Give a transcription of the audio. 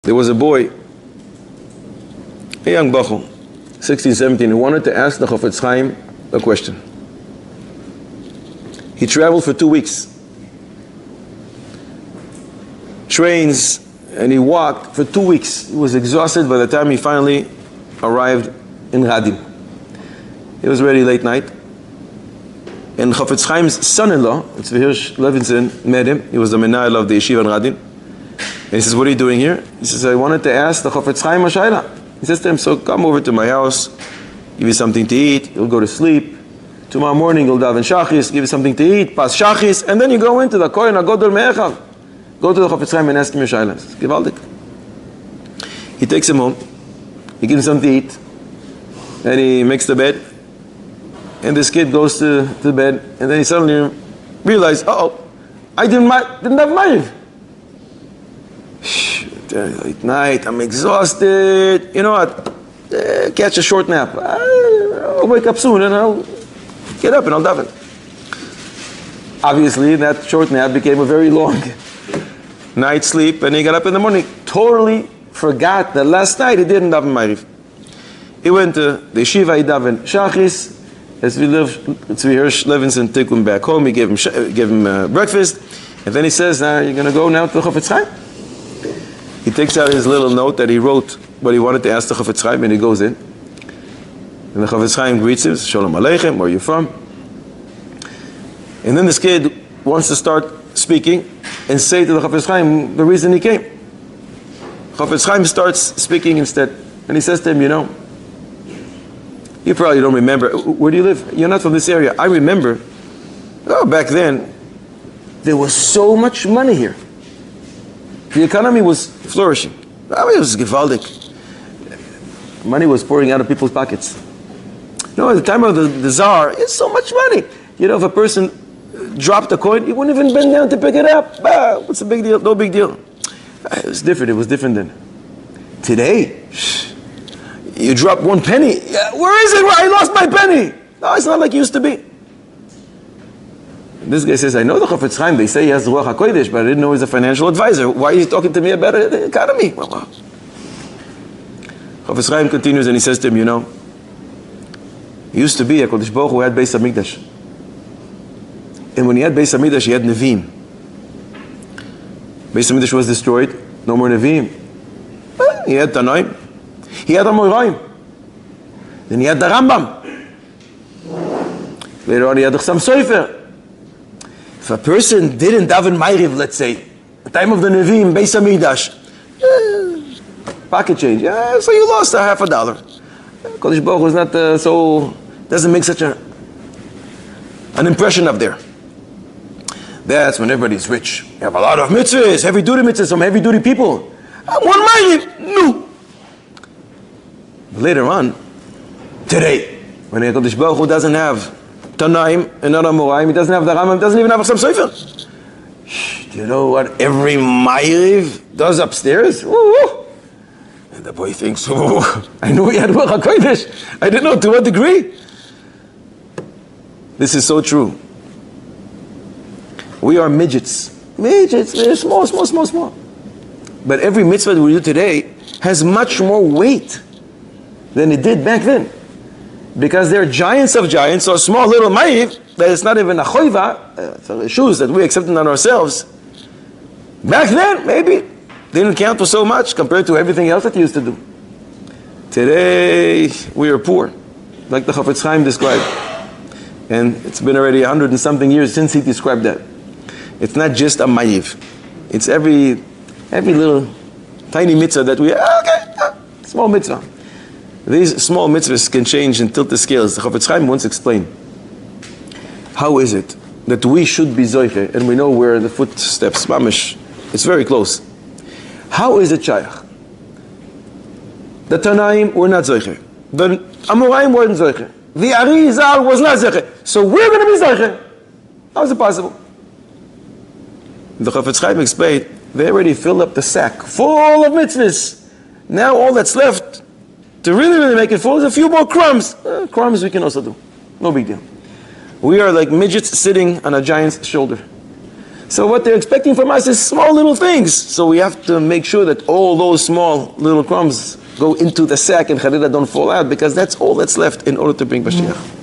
There was a boy, a young bachur, 16, 17, who wanted to ask the Chafetz Chaim a question. He traveled for 2 weeks. Trains, and he walked for 2 weeks. He was exhausted by the time he finally arrived in Radin. It was already late night. And Chafetz Chaim's son-in-law, Tzvi Hirsch Levinson, met him. He was the menahel of the yeshiva in Radin. And he says, "What are you doing here?" He says, "I wanted to ask the Chafetz Chaim a shayla." He says to him, "So come over to my house, give you something to eat, you'll go to sleep. Tomorrow morning you'll daven shachis, give you something to eat, pas shachis, and then you go into the kohen agodol me'echav. Go to the Chafetz Chaim and ask him your shayla." Givaldik. He takes him home, he gives him something to eat, and he makes the bed. And this kid goes to the bed, and then he suddenly realized, I didn't have Ma'ariv. Late night, I'm exhausted. You know what? Catch a short nap. I'll wake up soon and I'll get up and I'll daven. Obviously, that short nap became a very long night's sleep, and he got up in the morning. Totally forgot that last night he didn't daven Ma'ariv. He went to the yeshiva, he davened shachis. As Tzvi Hirsch Levinson took him back home, he gave him breakfast, and then he says, "You're going to go now to the Chafetz Chaim?" He takes out his little note that he wrote what he wanted to ask the Chafetz Chaim, and he goes in. And the Chafetz Chaim greets him, "Shalom Aleichem, where are you from?" And then this kid wants to start speaking and say to the Chafetz Chaim the reason he came. Chafetz Chaim starts speaking instead, and he says to him, "You probably don't remember. Where do you live? You're not from this area. I remember. Back then, there was so much money here. The economy was flourishing. It was gewaldic. Money was pouring out of people's pockets. At the time of the Tsar, it's so much money. If a person dropped a coin, he wouldn't even bend down to pick it up. What's the big deal? No big deal. It was different. It was different then. Today, you drop 1 penny. Where is it? Where I lost my penny? No, it's not like it used to be. This guy says, "I know the Chafetz Chaim. They say he has the Ruach HaKodesh, but I didn't know he's a financial advisor. Why are you talking to me about the economy?" Chafetz Chaim continues and he says to him, it used to be a Kodesh Baruch Hu had Beis HaMikdash. And when he had Beis HaMikdash, he had Nevi'im. Beis HaMikdash was destroyed. No more Nevi'im. He had Tanaim. He had Amoraim. Then he had the Rambam. Later on he had the Chassam Sofer. If a person didn't daven Ma'ariv, let's say, the time of the Nevi'im, Beis HaMikdash, pocket change, so you lost a half $1. Kodesh Baruch Hu is not doesn't make such an impression up there. That's when everybody's rich. You have a lot of mitzvahs, heavy duty mitzvahs, some heavy duty people. One Ma'ariv, no. Later on, today, when Kodesh Baruch Hu doesn't have Tanaim and not Amoraim, he doesn't have the Rambam, doesn't even have some Sefer. Do you know what every Ma'ariv does upstairs? Woo-woo. And the boy thinks, I knew he had Ruach HaKodesh. I didn't know to what degree. This is so true. We are midgets. Midgets, they're small. But every mitzvah that we do today has much more weight than it did back then. Because they're giants of giants, so a small little Ma'ariv, that it's not even a choiva, shoes that we accepted on ourselves. Back then, maybe, didn't count for so much compared to everything else that you used to do. Today, we are poor, like the Chafetz Chaim described. And it's been already 100 and something years since he described that. It's not just a Ma'ariv. It's every little tiny mitzvah that we, small mitzvah. These small mitzvahs can change and tilt the scales. The Chafetz Chaim once explained, how is it that we should be zoiche, and we know where the footsteps, mamish, it's very close. How is it shaykh? The Tanaim were not zoiche. The Amoraim weren't zoiche. The Arizal was not zoiche. So we're going to be zoiche. How is it possible? The Chafetz Chaim explained, they already filled up the sack full of mitzvahs. Now all that's left to really make it full is a few more crumbs. Crumbs we can also do. No big deal. We are like midgets sitting on a giant's shoulder. So what they're expecting from us is small little things. So we have to make sure that all those small little crumbs go into the sack and Harira don't fall out, because that's all that's left in order to bring Mashiach.